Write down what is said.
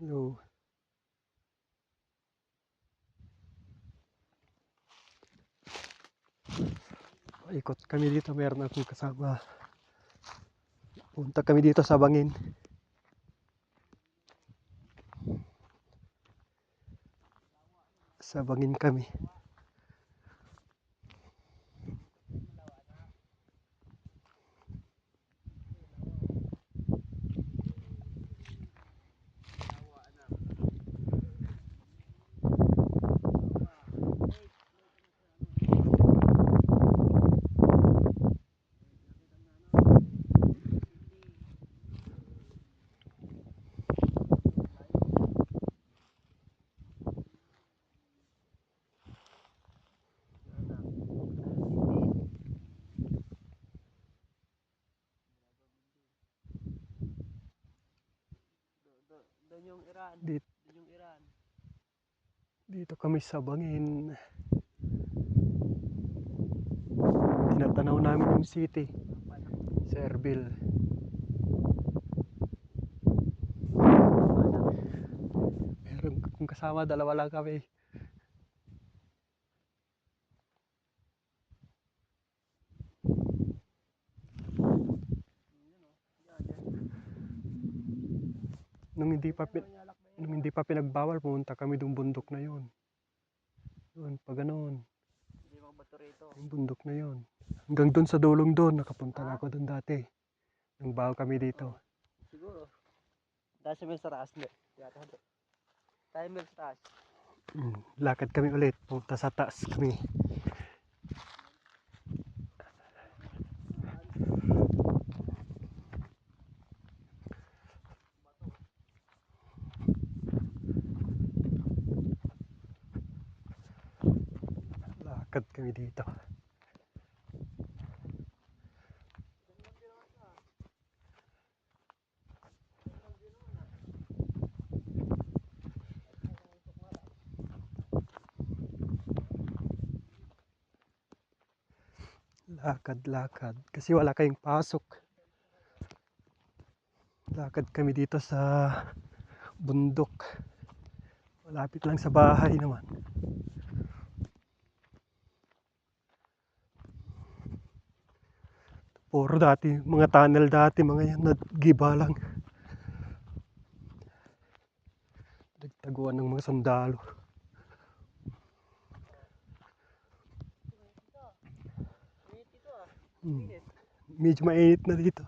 Hello. Ikot kami dito, meron akong kasama. Punta kami dito sa Bangin. Sa Bangin kami. Doon yung Iran. Dito, Doon yung Iran. dito kami sa Bangin. Tinatanaw namin yung city. Sa Erbil. Meron akong kasama, dalawa lang kami. Nung hindi pa pinagbawal, pumunta kami dong bundok na yon. Doon, pa ganoon. Hindi mga bato rito. Yung bundok na yon. Hanggang doon sa dulong doon, nakapunta na ako doon dati. Nung bago kami dito. Siguro. Dahil sa mil sa taas. Hindi. Tayo mil sa taas. Lakad kami ulit, punta sa taas kami. Lakad kami dito. Lakad kasi wala kayong pasok. Lakad kami dito sa bundok. Malapit lang sa bahay naman. Puro dati, mga tunnel dati, mga yan, nagiba lang. Nagtaguan ng mga sundalo. Medyo mainit na dito.